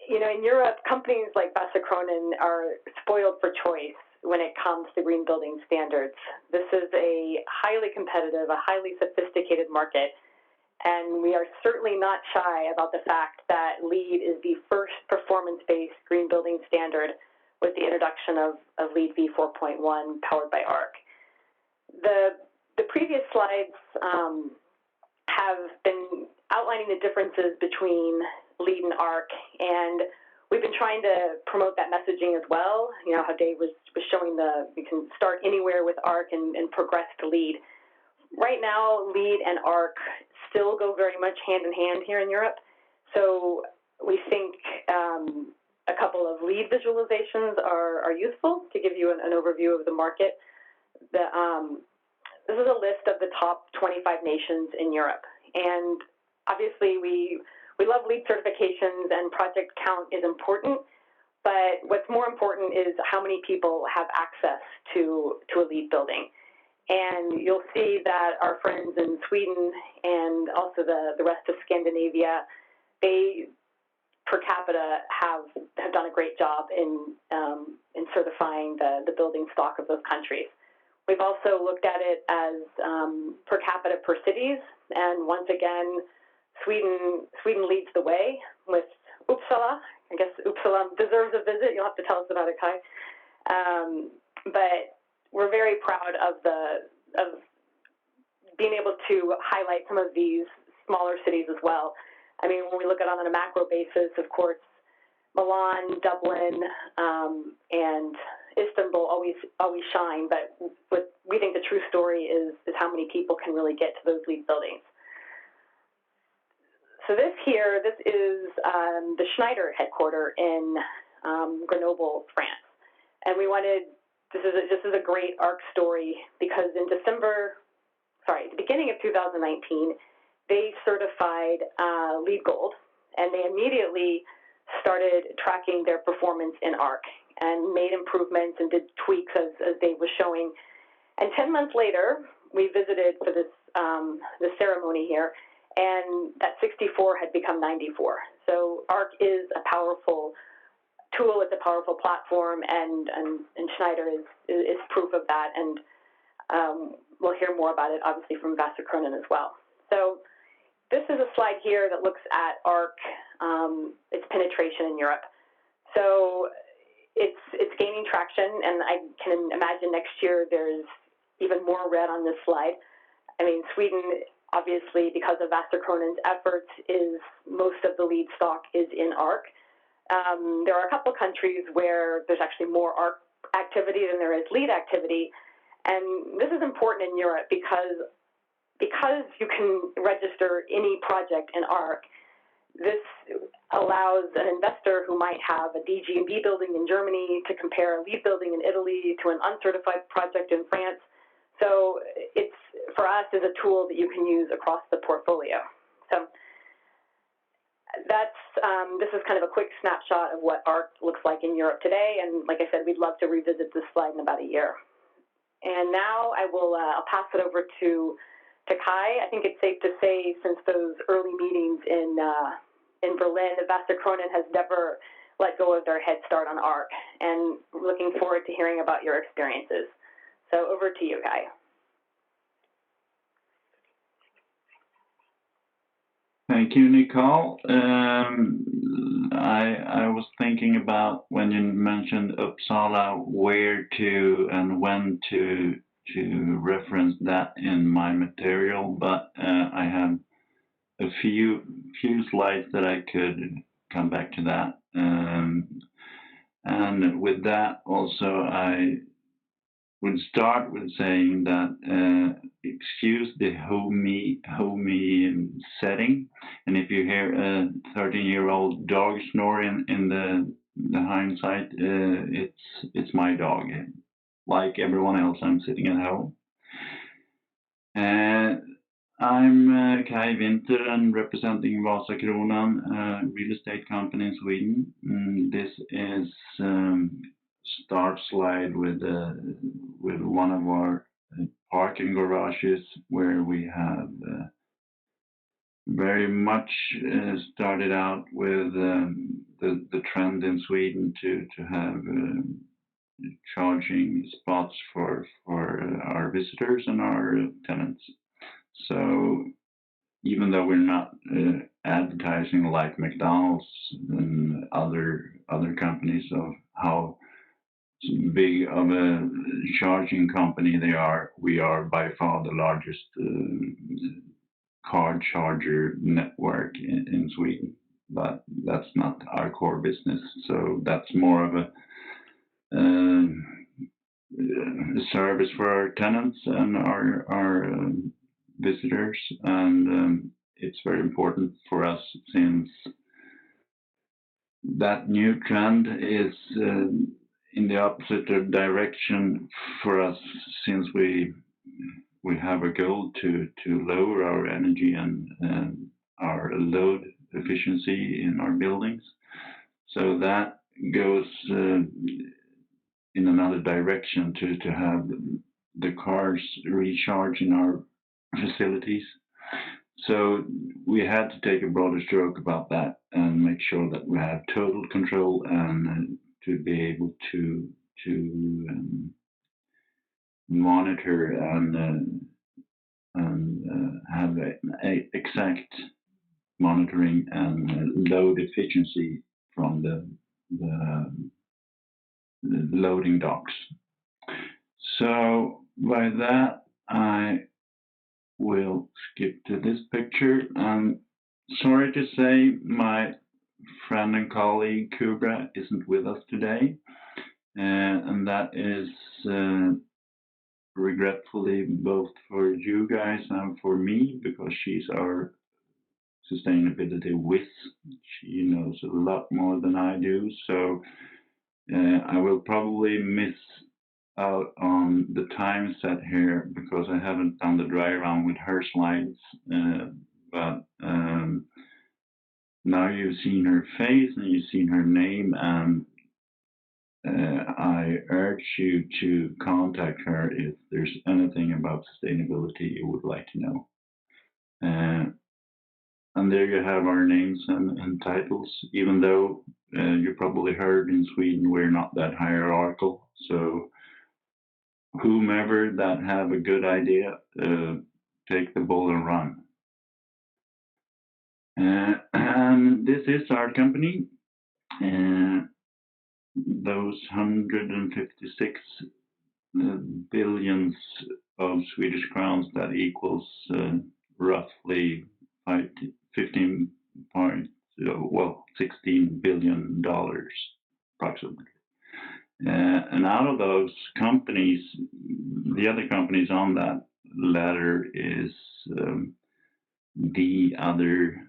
you know, in Europe, companies like Vasakronan are spoiled for choice when it comes to green building standards. This is a highly competitive, a highly sophisticated market, and we are certainly not shy about the fact that LEED is the first performance-based green building standard with the introduction of LEED v4.1 powered by ARC. The previous slides have been outlining the differences between LEED and ARC, and we've been trying to promote that messaging as well. You know, how Dave was showing you can start anywhere with ARC and progress to LEED. Right now, LEED and ARC still go very much hand in hand here in Europe, so we think a couple of LEED visualizations are useful to give you an overview of the market. This is a list of the top 25 nations in Europe, and obviously we love LEED certifications, and project count is important, but what's more important is how many people have access to a LEED building. And you'll see that our friends in Sweden and also the rest of Scandinavia, they per capita have done a great job in certifying the building stock of those countries. We've also looked at it as per capita per cities, and once again, Sweden leads the way with Uppsala. I guess Uppsala deserves a visit. You'll have to tell us about it, Kai. But we're very proud of being able to highlight some of these smaller cities as well. I mean, when we look at it on a macro basis, of course, Milan, Dublin, and Istanbul always shine, but what we think the true story is how many people can really get to those LEED buildings. So this is the Schneider headquarters in Grenoble, France, and we wanted. This is a great ARC story because in the beginning of 2019, they certified LEED Gold, and they immediately started tracking their performance in ARC and made improvements and did tweaks as Dave was showing. And 10 months later, we visited for this ceremony here, and that 64 had become 94. So ARC is a powerful tool, it's a powerful platform, and Schneider is proof of that, and we'll hear more about it obviously from Vasakronan as well. So this is a slide here that looks at ARC, its penetration in Europe. So it's gaining traction, and I can imagine next year there's even more red on this slide. I mean, Sweden, obviously, because of Vasakronan's efforts, is most of the LEED stock is in ARC. There are a couple of countries where there's actually more ARC activity than there is LEED activity, and this is important in Europe because you can register any project in ARC. This allows an investor who might have a DG&B building in Germany to compare a LEED building in Italy to an uncertified project in France. So it's, for us, is a tool that you can use across the portfolio. So this is kind of a quick snapshot of what ARC looks like in Europe today, and like I said, we'd love to revisit this slide in about a year. And now I'll pass it over to Kai. I think it's safe to say, since those early meetings in Berlin, Vasakronan has never let go of their head start on ARC, and we're looking forward to hearing about your experiences. So over to you, Kai. Thank you, Nicole. I was thinking about when you mentioned Uppsala, where to and when to reference that in my material, but I have a few slides that I could come back to that. And with that, also, I would start with saying that excuse the homey setting, and if you hear a 13-year-old dog snoring in the hindsight, it's my dog. Like everyone else, I'm sitting at home. I'm Kai Winther and representing Vasakronan, a real estate company in Sweden. This is start slide with one of our parking garages, where we have very much started out with the trend in Sweden to have charging spots for our visitors and our tenants. So even though we're not advertising like McDonald's and other companies of how big of a charging company they are, we are by far the largest car charger network in Sweden. But that's not our core business. So that's more of a service for our tenants and our visitors, and it's very important for us since that new trend is in the opposite direction for us, since we have a goal to lower our energy and our load efficiency in our buildings. So that goes in another direction to have the cars recharge in our facilities. So we had to take a broader stroke about that and make sure that we have total control and to be able to monitor and have a exact monitoring and load efficiency from the loading docks. So by that, I will skip to this picture. Sorry to say, my friend and colleague Kubra isn't with us today, and that is regretfully both for you guys and for me, because she's our sustainability whiz. She knows a lot more than I do, so I will probably miss out on the time set here because I haven't done the dry run with her slides, but now you've seen her face and you've seen her name, and I urge you to contact her if there's anything about sustainability you would like to know. And there you have our names and titles, even though you probably heard in Sweden we're not that hierarchical. So whomever that have a good idea, take the ball and run. And this is our company. Those 156 billions of Swedish crowns, that equals roughly $16 billion approximately. And out of those companies, the other companies on that ladder is the other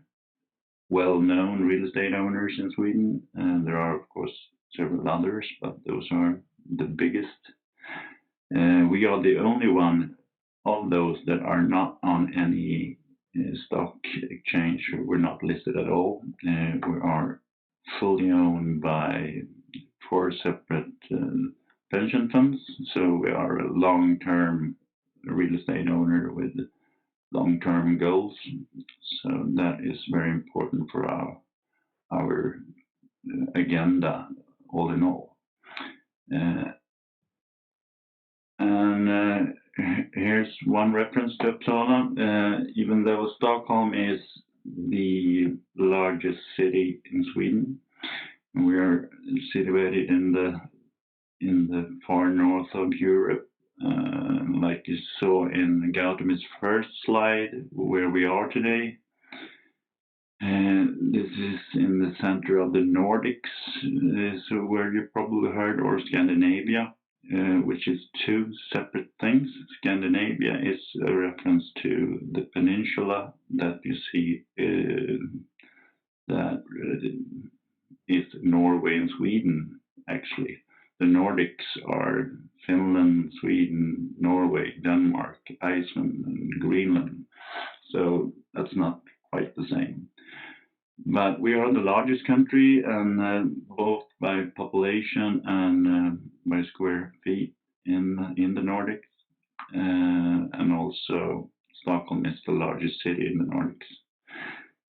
well-known real estate owners in Sweden. And there are, of course, several others, but those are the biggest. We are the only one of those that are not on any stock exchange. We're not listed at all. We are fully owned by 4 separate pension funds. So we are a long-term real estate owner with long-term goals. So that is very important for our agenda, all in all. And here's one reference to Uppsala. Even though Stockholm is the largest city in Sweden, we are situated in the far north of Europe, like you saw in Gautam's first slide, where we are today. And this is in the center of the Nordics, so where you probably heard, or Scandinavia, which is 2 separate things. Scandinavia is a reference to the peninsula that you see that is Norway and Sweden, actually. The Nordics are Finland, Sweden, Norway, Denmark, Iceland, and Greenland. So that's not quite the same. But we are the largest country, and both by population and by square feet in the Nordics. And also Stockholm is the largest city in the Nordics.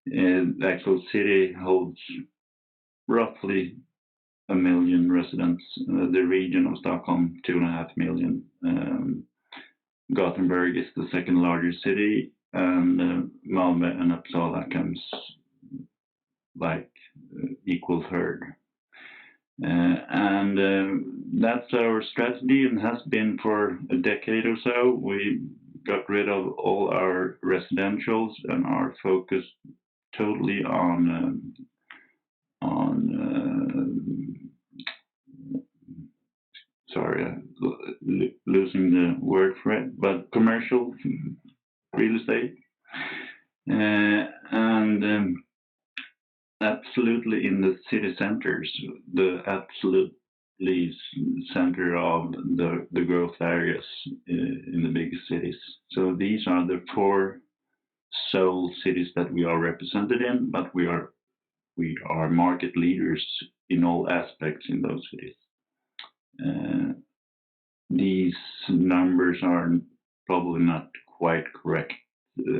The actual city holds roughly 1 million residents. The region of Stockholm, 2.5 million. Gothenburg is the second largest city, and Malmö and Uppsala comes like equal third. That's our strategy and has been for a decade or so. We got rid of all our residentials and are focused totally on sorry, losing the word for it, but commercial real estate. Absolutely in the city centers, the absolutely center of the growth areas in the big cities. So these are the 4 sole cities that we are represented in, but we are market leaders in all aspects in those cities. These numbers are probably not quite correct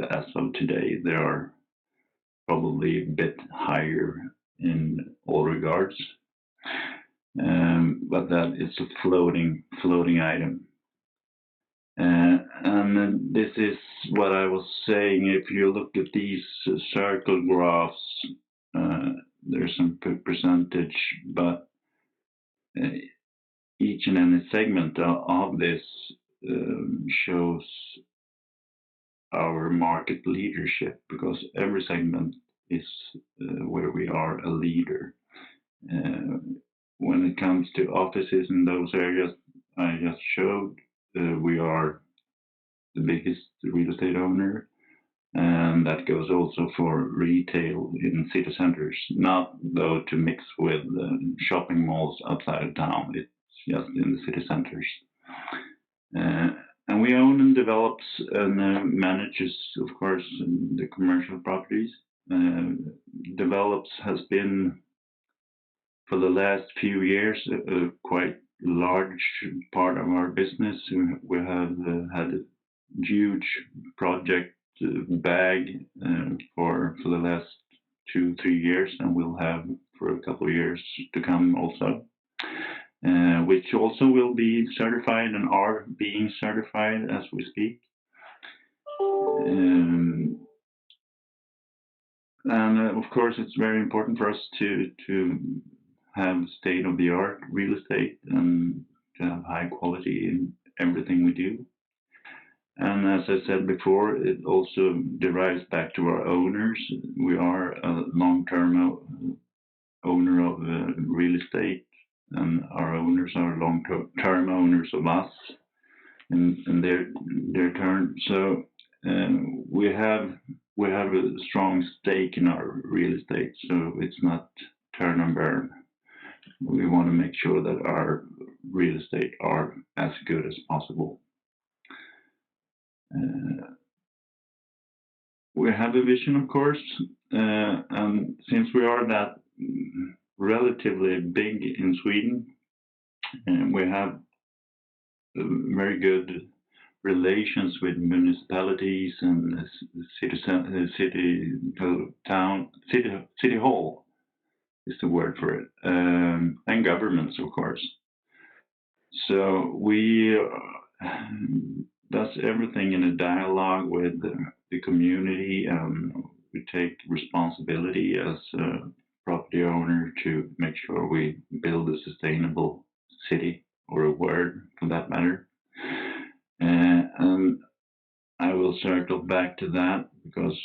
as of today. They are probably a bit higher in all regards, but that is a floating item. And this is what I was saying. If you look at these circle graphs, there's some percentage, but each and any segment of this shows our market leadership, because every segment is where we are a leader. When it comes to offices in those areas I just showed, we are the biggest real estate owner, and that goes also for retail in city centers, not though to mix with shopping malls outside of town. It's just in the city centers. And we own and develops and manages, of course, the commercial properties. Develops has been, for the last few years, a quite large part of our business. We have had a huge project bag for the last 2-3 years, and we'll have for a couple of years to come also. Which also will be certified and are being certified as we speak. And of course, it's very important for us to have state-of-the-art real estate and to have high quality in everything we do. And as I said before, it also derives back to our owners. We are a long-term owner of real estate, and our owners are long-term owners of us in their turn. So we have a strong stake in our real estate, so it's not turn and burn. We want to make sure that our real estate are as good as possible. We have a vision, of course, and since we are that relatively big in Sweden, we have very good relations with municipalities and city hall is the word for it, and governments, of course. So we does everything in a dialogue with the community, and we take responsibility as a property owner to make sure we build a sustainable city, or a word for that matter. And I will circle back to that, because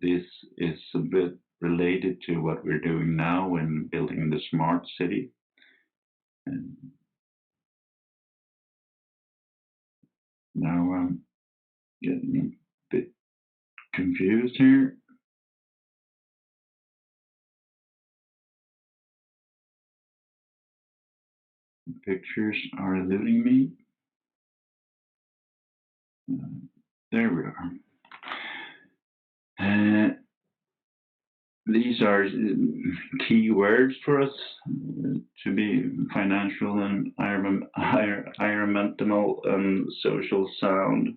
this is a bit related to what we're doing now in building the smart city. And now I'm getting a bit confused here. The pictures are eluding me. There we are. These are key words for us to be financial and environmental and social sound,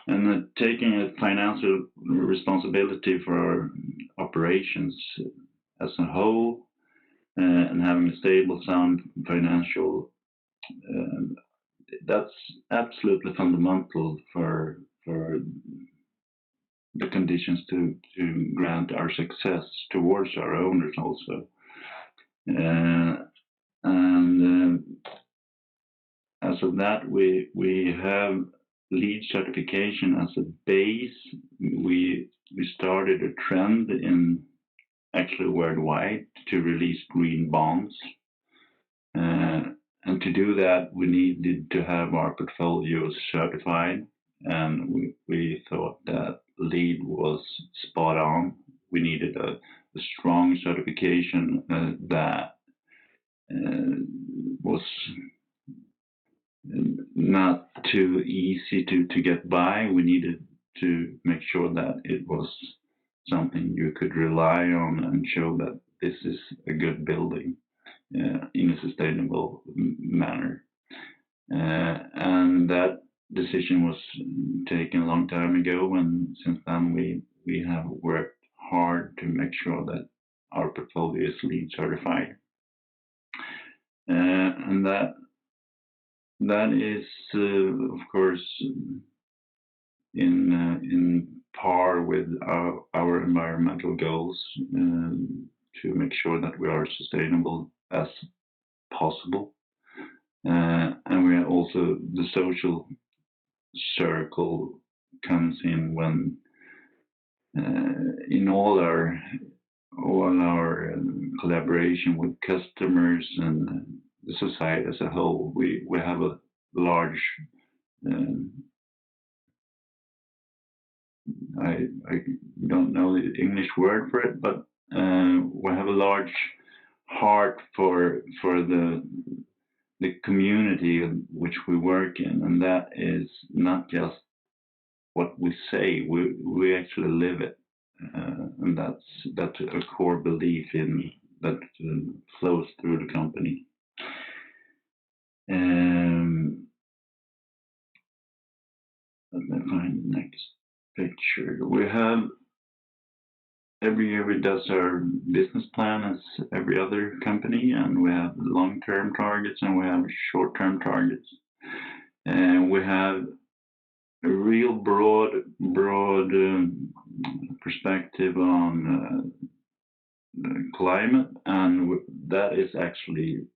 and taking a financial responsibility for our operations as a whole, and having a stable, sound financial, that's absolutely fundamental for the conditions to grant our success towards our owners also. And as of that, we have LEED certification as a base. We started a trend in actually worldwide to release green bonds. And to do that, we needed to have our portfolios certified, and we thought that LEED was spot on. We needed a strong certification that was not too easy to get by. We needed to make sure that it was something you could rely on and show that this is a good building in a sustainable manner. And that decision was taken a long time ago, and since then we have worked hard to make sure that our portfolio is LEED certified. And that is, of course, in par with our environmental goals, to make sure that we are sustainable as possible. And we are also, the social circle comes in when in all our collaboration with customers and the society as a whole. We have a large I don't know the English word for it, but we have a large heart for the community in which we work in, and that is not just what we say. We actually live it, and that's a core belief in that flows through the company. Let me find the next picture. We have every year we does our business plan as every other company, and we have long-term targets and we have short-term targets, and we have a real broad perspective on climate, and that is actually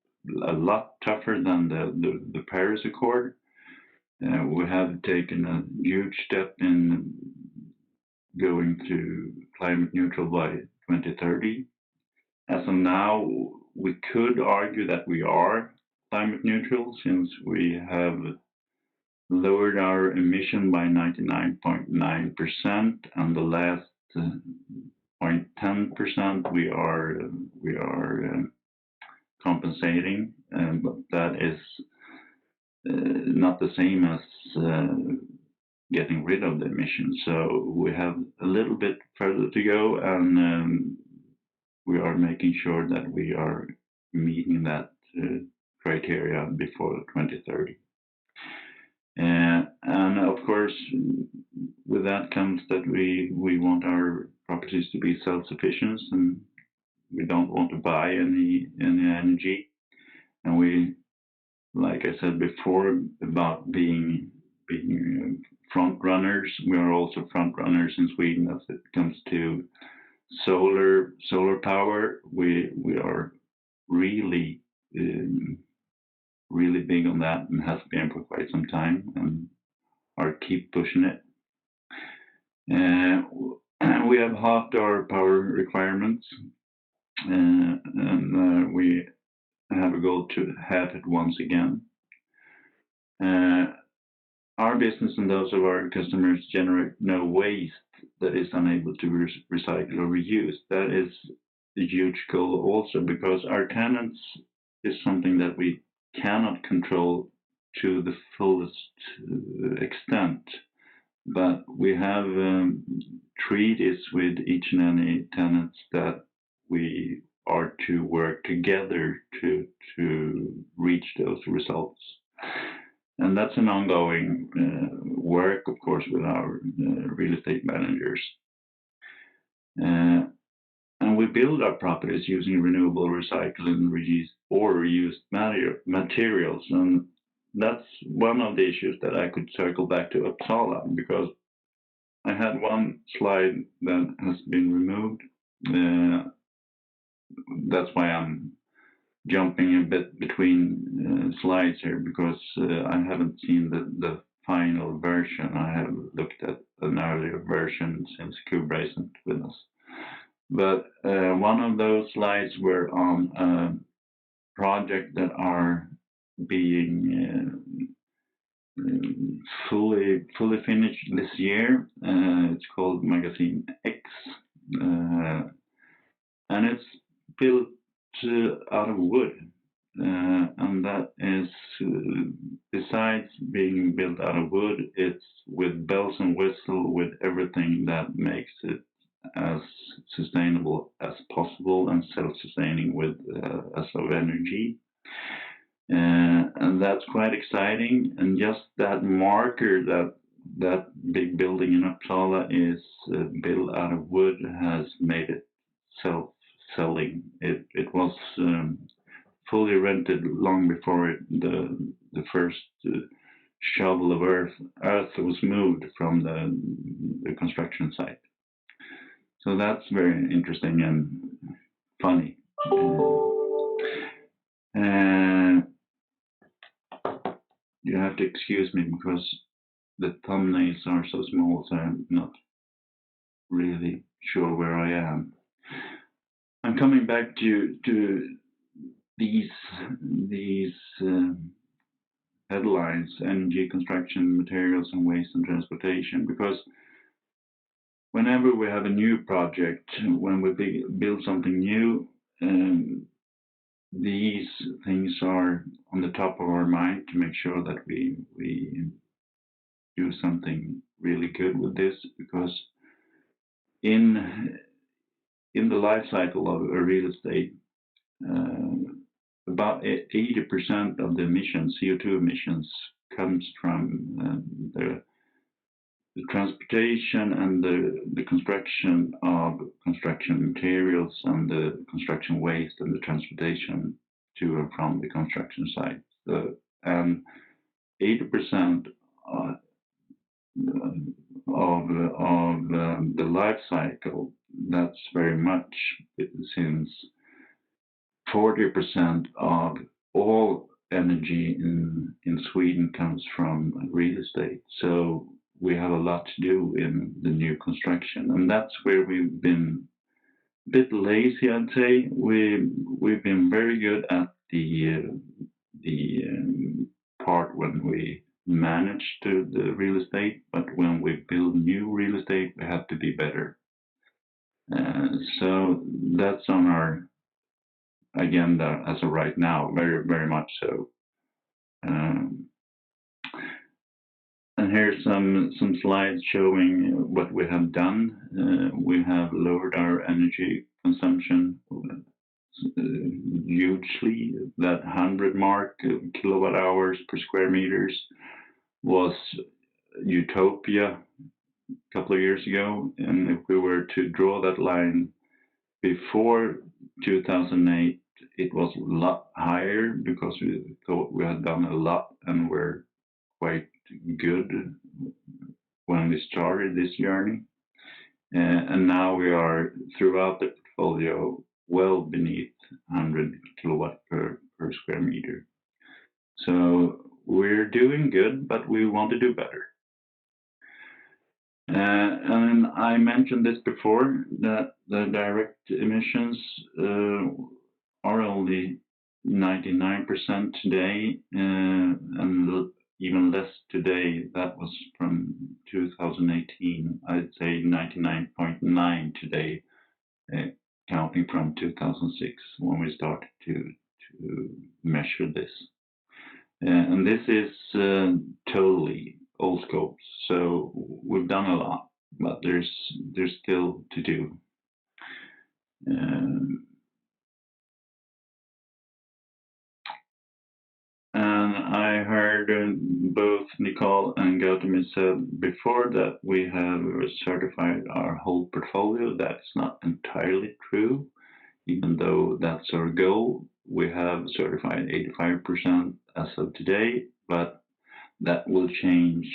a lot tougher than the Paris Accord. We have taken a huge step in going to climate neutral by 2030. As of now, we could argue that we are climate neutral since we have lowered our emission by 99.9%, and the last 0.10% we are compensating, but that is not the same as getting rid of the emissions. So we have a little bit further to go, and we are making sure that we are meeting that criteria before 2030. And of course, with that comes that we want our properties to be self-sufficient, and we don't want to buy any energy. And we, like I said before, about being front runners, we are also front runners in Sweden as it comes to solar power. We are really big on that, and has been for quite some time, and are keep pushing it. We have halved our power requirements, and we have a goal to halve it once again. Our business and those of our customers generate no waste that is unable to recycle or reuse. That is a huge goal also, because our tenants is something that we cannot control to the fullest extent, but we have treaties with each and any tenants that we are to work together to reach those results. And that's an ongoing work, of course, with our real estate managers. And we build our properties using renewable, recycled, and reused materials. And that's one of the issues that I could circle back to Uppsala, because I had one slide that has been removed. That's why I'm jumping a bit between slides here, because I haven't seen the final version. I have looked at an earlier version since Kubra isn't with us. But one of those slides were on a project that are being fully finished this year. It's called Magazine X, and it's built out of wood. And that is, besides being built out of wood, it's with bells and whistles, with everything that makes it as sustainable as possible and self-sustaining with as of energy. And that's quite exciting. And just that marker that big building in Uppsala is built out of wood has made it self-selling. It was fully rented long before the first shovel of earth was moved from the construction site. So that's very interesting and funny. You have to excuse me because the thumbnails are so small, so I'm not really sure where I am. I'm coming back to these headlines: energy, construction, materials, and waste and transportation, because whenever we have a new project, when we build something new, these things are on the top of our mind to make sure that we do something really good with this, because in the life cycle of a real estate, about 80% of the emissions, CO2 emissions, comes from the transportation and the construction of construction materials and the construction waste and the transportation to and from the construction site. And 80% of the life cycle, that's very much, since 40% of all energy in Sweden comes from real estate. So we have a lot to do in the new construction, and that's where we've been a bit lazy, I'd say. We've been very good at the part when we manage the real estate, but when we build new real estate, we have to be better. So that's on our agenda as of right now, very, very much so. And here's some slides showing what we have done. We have lowered our energy consumption hugely. That 100 mark, kilowatt hours per square meters, was utopia a couple of years ago. And if we were to draw that line before 2008, it was a lot higher, because we thought we had done a lot and were quite good when we started this journey. And now we are, throughout the portfolio, well beneath 100 kilowatt per square meter. So we're doing good, but we want to do better. And I mentioned this before, that the direct emissions are only 99% today, and even less today. That was from 2018. I'd say 99.9 today, counting from 2006 when we started to measure this. And this is totally old scopes, so we've done a lot, but there's still to do. And I heard both Nicole and Gautami said before that we have certified our whole portfolio. That's not entirely true, even though that's our goal. We have certified 85% as of today, but that will change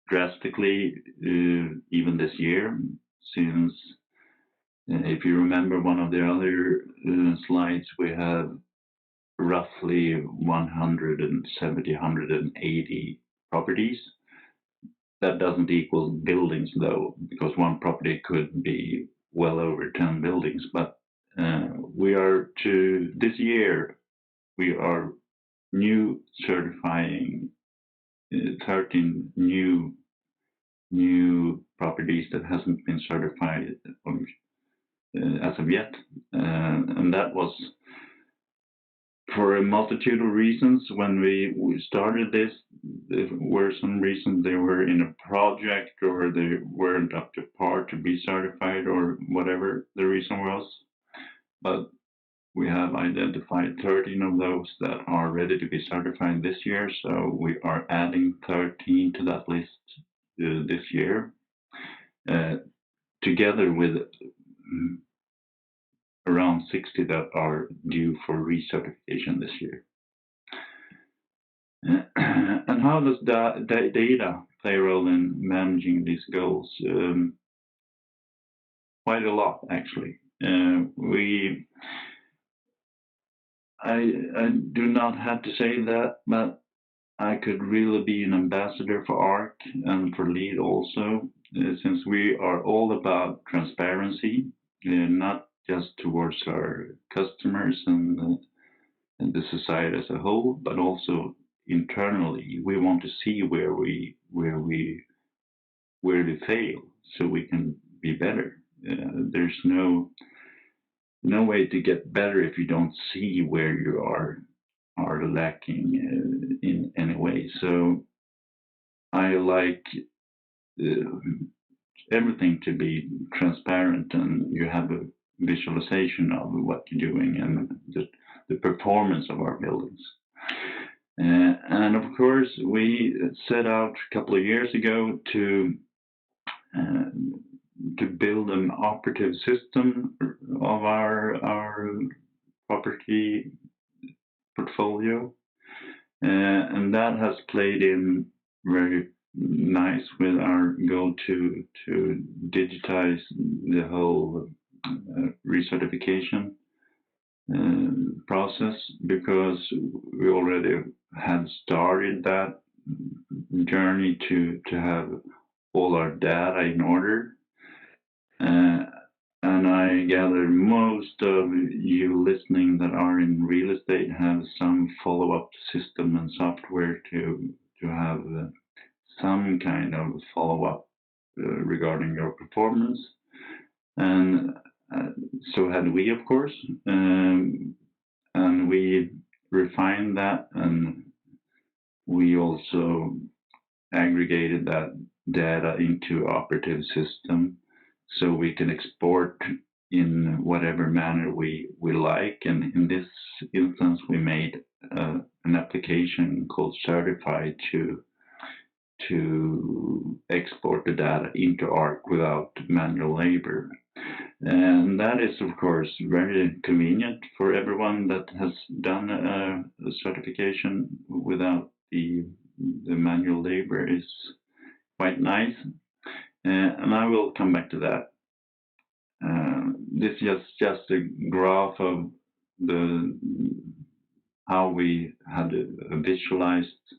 drastically even this year, since if you remember one of the other slides, we have roughly 170, 180 properties. That doesn't equal buildings though, because one property could be well over 10 buildings. But this year, we are new certifying 13 new properties that hasn't been certified as of yet. And that was for a multitude of reasons. When we started this, there were some reasons they were in a project or they weren't up to par to be certified or whatever the reason was. But we have identified 13 of those that are ready to be certified this year. So we are adding 13 to that list this year, together with around 60 that are due for recertification this year. And how does data play a role in managing these goals? Quite a lot, actually. I do not have to say that, but I could really be an ambassador for ARC and for LEAD also, since we are all about transparency, not just towards our customers and the society as a whole, but also internally. We want to see where we fail, so we can be better. There's no way to get better if you don't see where you are lacking in any way. So I like everything to be transparent, and you have a visualization of what you're doing and the performance of our buildings. And of course, we set out a couple of years ago to build an operative system of our property portfolio, and that has played in very nice with our goal to digitize the whole recertification process, because we already had started that journey to have all our data in order. And I gather most of you listening that are in real estate have some follow-up system and software to have some kind of follow-up regarding your performance. And so had we, of course, and we refined that, and we also aggregated that data into operative system, so we can export in whatever manner we like. And in this instance, we made an application called Certify to export the data into ARC without manual labor. And that is, of course, very convenient for everyone that has done a certification without the manual labor. Is quite nice. And I will come back to that. This is just a graph of how we had a visualized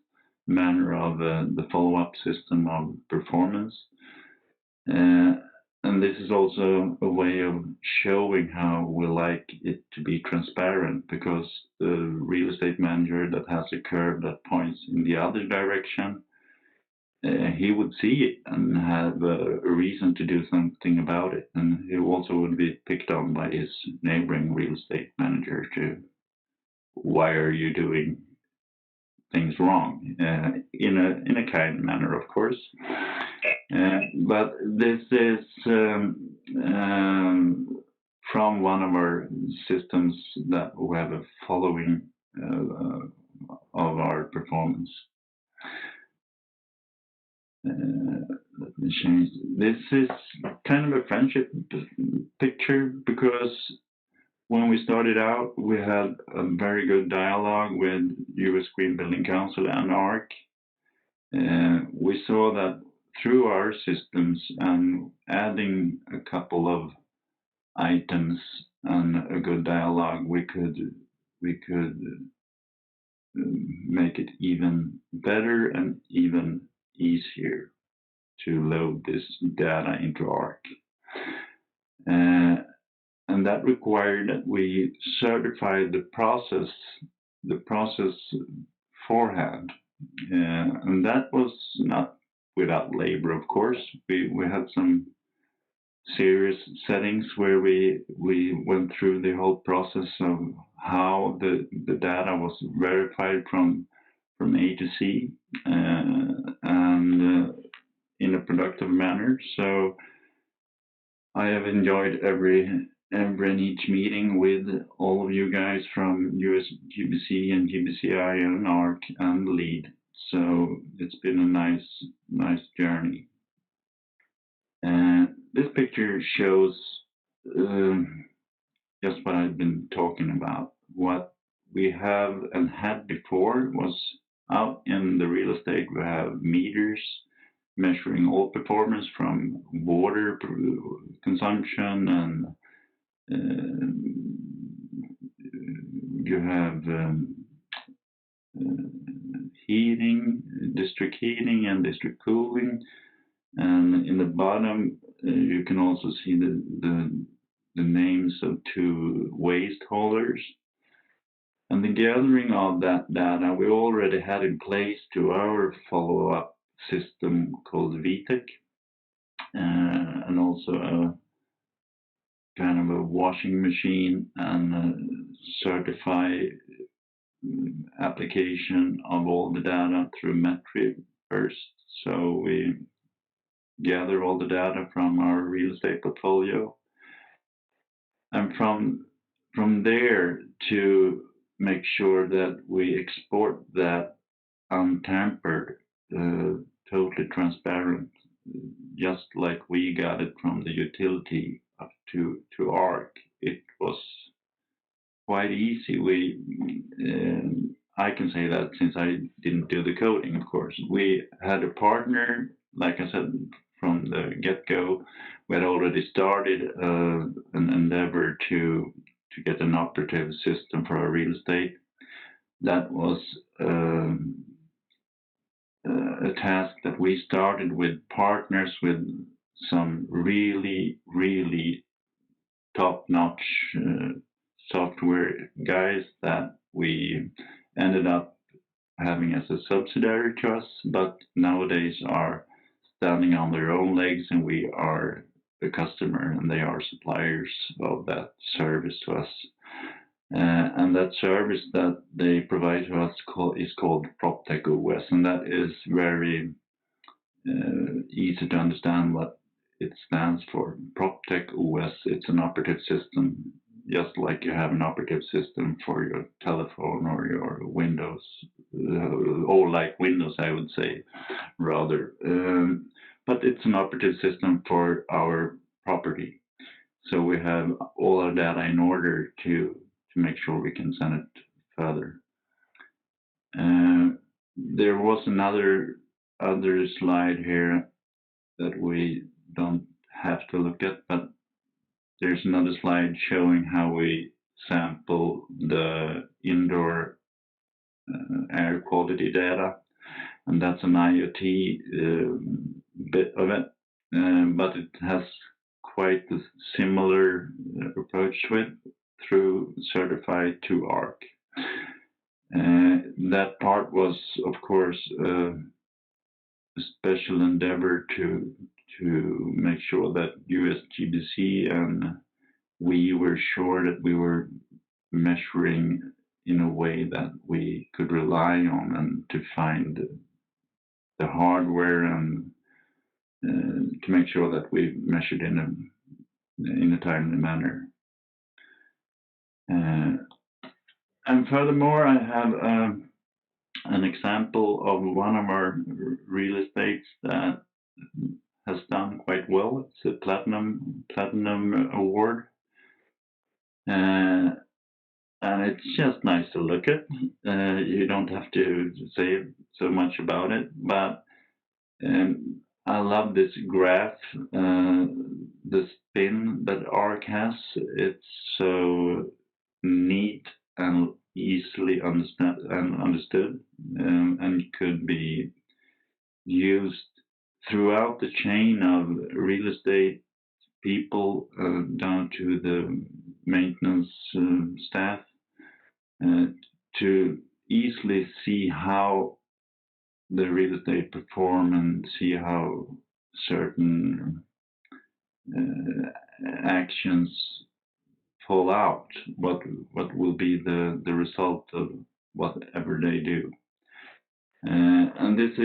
manner of the follow-up system of performance. And this is also a way of showing how we like it to be transparent, because the real estate manager that has a curve that points in the other direction, he would see it and have a reason to do something about it. And he also would be picked on by his neighboring real estate manager to, why are you doing things wrong, in a kind manner, of course. But this is from one of our systems that we have a following our performance. Let me change. This is kind of a friendship picture, because when we started out, we had a very good dialogue with US Green Building Council and ARC. We saw that through our systems and adding a couple of items and a good dialogue, we could make it even better and even easier to load this data into ARC. And that required that we certified the process beforehand. And that was not without labor, of course. We had some serious settings where we went through the whole process of how the data was verified from A to C, and in a productive manner. So I have enjoyed every and each meeting with all of you guys from US GBC and GBCI and ARC and LEAD. So it's been a nice journey. And this picture shows just what I've been talking about. What we have and had before was out in the real estate. We have meters measuring all performance from water consumption, and you have heating, district heating and district cooling. And in the bottom, you can also see the names of 2 waste haulers. And the gathering of that data we already had in place to our follow-up system called VTEC, and also a kind of a washing machine and a certified application of all the data through Metri first. So we gather all the data from our real estate portfolio, and from there to make sure that we export that untampered, totally transparent, just like we got it from the utility up to ARC. It was quite easy. I can say that since I didn't do the coding, of course. We had a partner, like I said, from the get-go. We had already started an endeavor to get an operative system for our real estate. That was a task that we started with partners with some really, really top-notch software guys that we ended up having as a subsidiary to us, but nowadays are standing on their own legs, and we are the customer and they are suppliers of that service to us. And that service that they provide to us is called PropTech OS, and that is very easy to understand what it stands for. PropTech OS, it's an operative system, just like you have an operative system for your telephone or your Windows, or like Windows, I would say, rather. But it's an operative system for our property. So we have all our data in order to make sure we can send it further. There was another slide here that we don't have to look at, but there's another slide showing how we sample the indoor air quality data, and that's an IoT bit of it, but it has quite a similar approach to it through certified to ARC. That part was, of course, a special endeavor to make sure that USGBC and we were sure that we were measuring in a way that we could rely on, and to find the hardware and to make sure that we measured in a timely manner. And furthermore, I have an example of one of our real estates that has done quite well. It's a platinum award, and it's just nice to look at. You don't have to say so much about it, but I love this graph, the spin that ARC has. It's so neat and easily understood, and could be used throughout the chain of real estate people down to the maintenance staff to easily see how the real estate perform and see how certain actions fall out, what will be the result of whatever they do. And this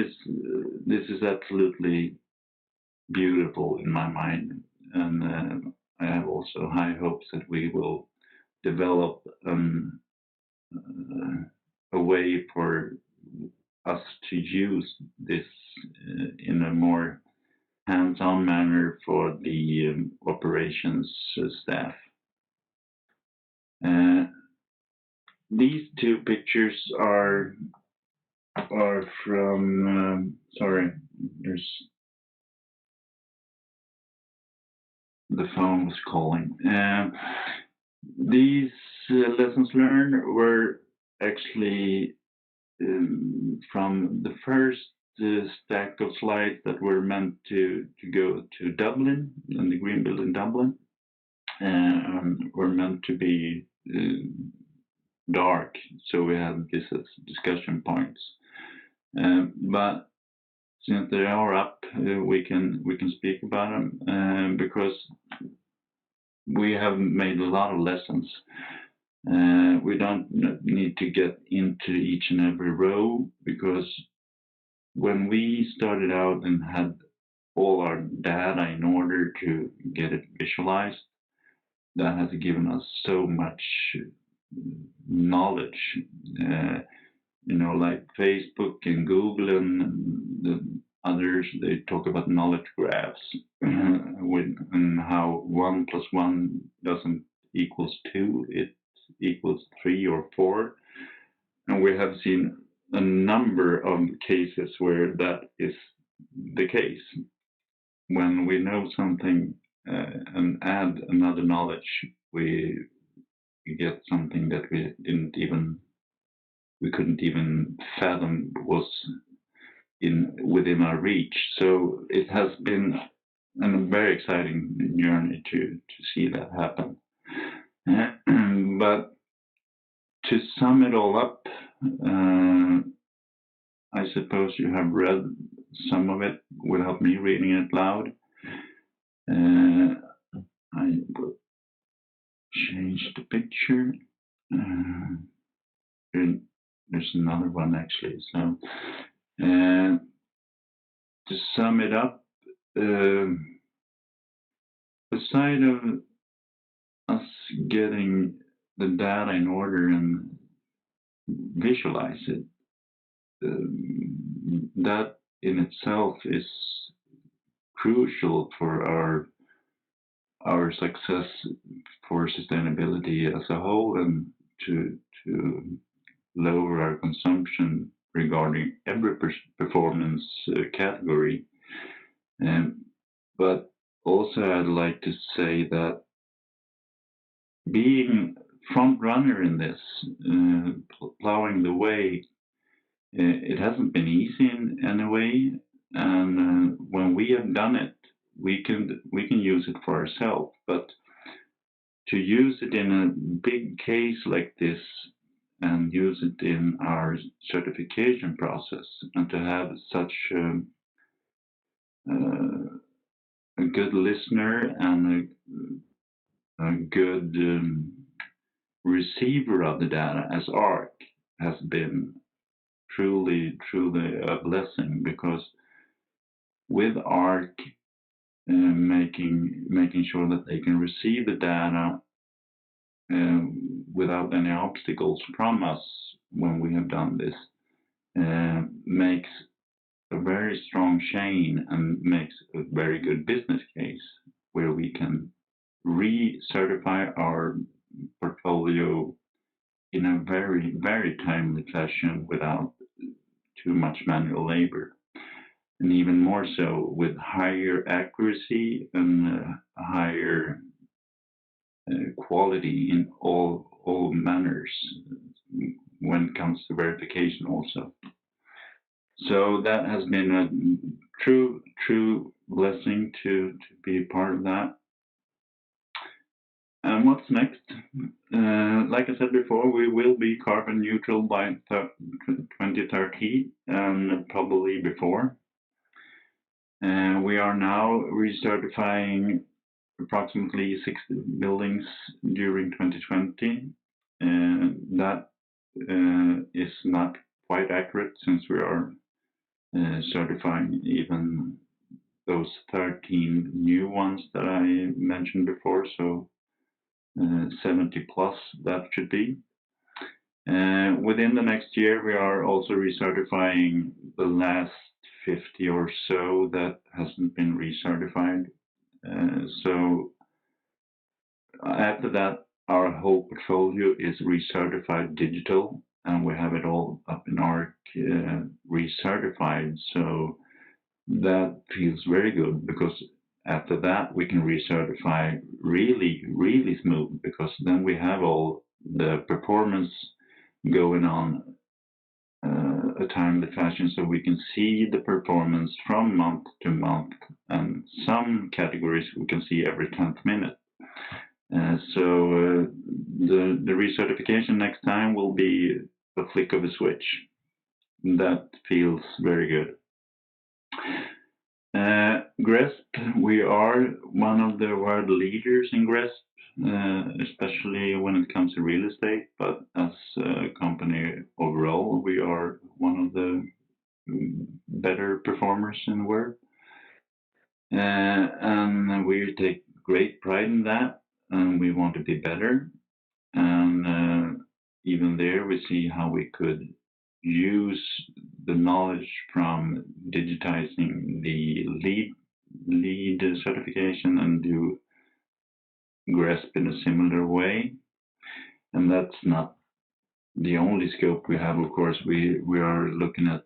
is absolutely beautiful in my mind, and I have also high hopes that we will develop a way for us to use this in a more hands-on manner for the operations staff. These two pictures are from sorry, there's the phone was calling. These lessons learned were actually from the first stack of slides that were meant to go to Dublin, and the Green Building Dublin, were meant to be dark, so we had this as discussion points. But since they are up, we can speak about them because we have made a lot of lessons. We don't need to get into each and every row, because when we started out and had all our data in order to get it visualized, that has given us so much knowledge. Like Facebook and Google and the others, they talk about knowledge graphs and how 1 + 1 doesn't equals 2, it equals 3 or 4. And we have seen a number of cases where that is the case. When we know something and add another knowledge, we get something that we couldn't even fathom was within our reach. So it has been a very exciting journey to see that happen. But to sum it all up, I suppose you have read some of it without me reading it loud. I will change the picture. There's another one actually. So to sum it up, beside of us getting the data in order and visualize it, that in itself is crucial for our success for sustainability as a whole, and to lower our consumption regarding every performance category. But also I'd like to say that being front runner in this, plowing the way, it hasn't been easy in any way. And when we have done it, we can use it for ourselves. But to use it in a big case like this and use it in our certification process, and to have such a good listener and a good receiver of the data as ARC has been truly a blessing, because with ARC making sure that they can receive the data without any obstacles from us when we have done this, makes a very strong chain and makes a very good business case where we can recertify our portfolio in a very, very timely fashion without too much manual labor. And even more so with higher accuracy and higher quality in all manners when it comes to verification also. So that has been a true blessing to be part of that. And what's next? Like I said before, we will be carbon neutral by 2030 and probably before. We are now recertifying approximately 60 buildings during 2020. That is not quite accurate since we are certifying even those 13 new ones that I mentioned before, so 70 plus that should be. Within the next year, we are also recertifying the last 50 or so that hasn't been recertified. So after that, our whole portfolio is recertified digital, and we have it all up in ARC recertified. So that feels very good because after that we can recertify really smooth because then we have all the performance going on a timely fashion so we can see the performance from month to month, and some categories we can see every 10th minute. So the recertification next time will be a flick of a switch. That feels very good. GRESB, we are one of the world leaders in GRESB, especially when it comes to real estate, but as a company overall, we are one of the better performers in the world. And we take great pride in that, and we want to be better. And even there, we see how we could use the knowledge from digitizing the lead certification and do GRESB in a similar way. And that's not the only scope we have, of course. We are looking at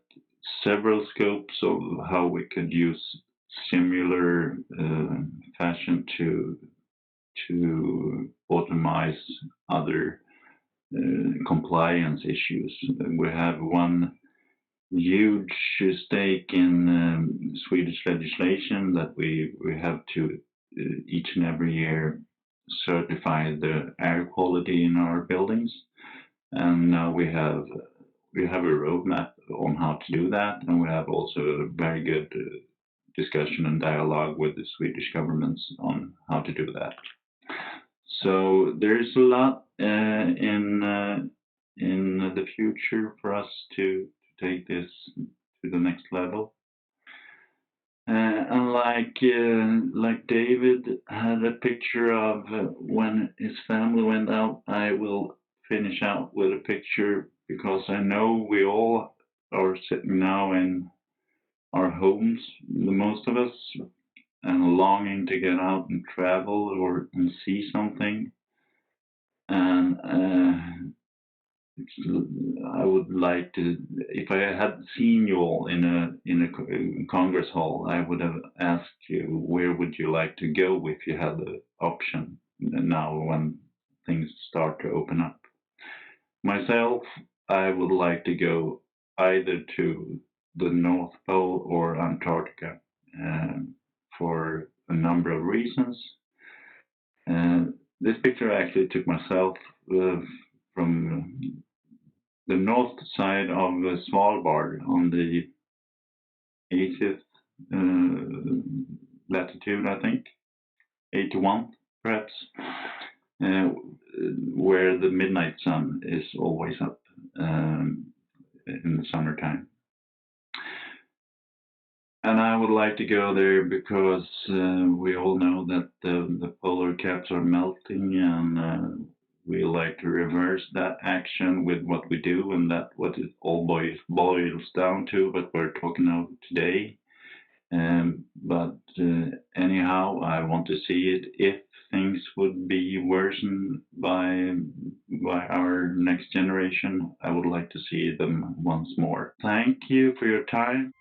several scopes of how we could use similar fashion to automate other compliance issues. We have one huge stake in Swedish legislation that we have to each and every year certify the air quality in our buildings, and now we have a roadmap on how to do that, and we have also a very good discussion and dialogue with the Swedish governments on how to do that. So there is a lot in the future for us to take this to the next level. And like David had a picture of when his family went out, I will finish out with a picture because I know we all are sitting now in our homes, the most of us, and longing to get out and travel or and see something. And I would like to, if I had seen you all in a Congress hall, I would have asked you, where would you like to go if you had the option now when things start to open up? Myself, I would like to go either to the North Pole or Antarctica for a number of reasons. This picture I actually took myself from the north side of Svalbard on the 80th latitude, I think, 81 perhaps, where the midnight sun is always up in the summertime. And I would like to go there because we all know that the polar caps are melting, and we like to reverse that action with what we do, and that what it all boils down to, what we're talking about today. But anyhow, I want to see it if things would be worsened by our next generation. I would like to see them once more. Thank you for your time.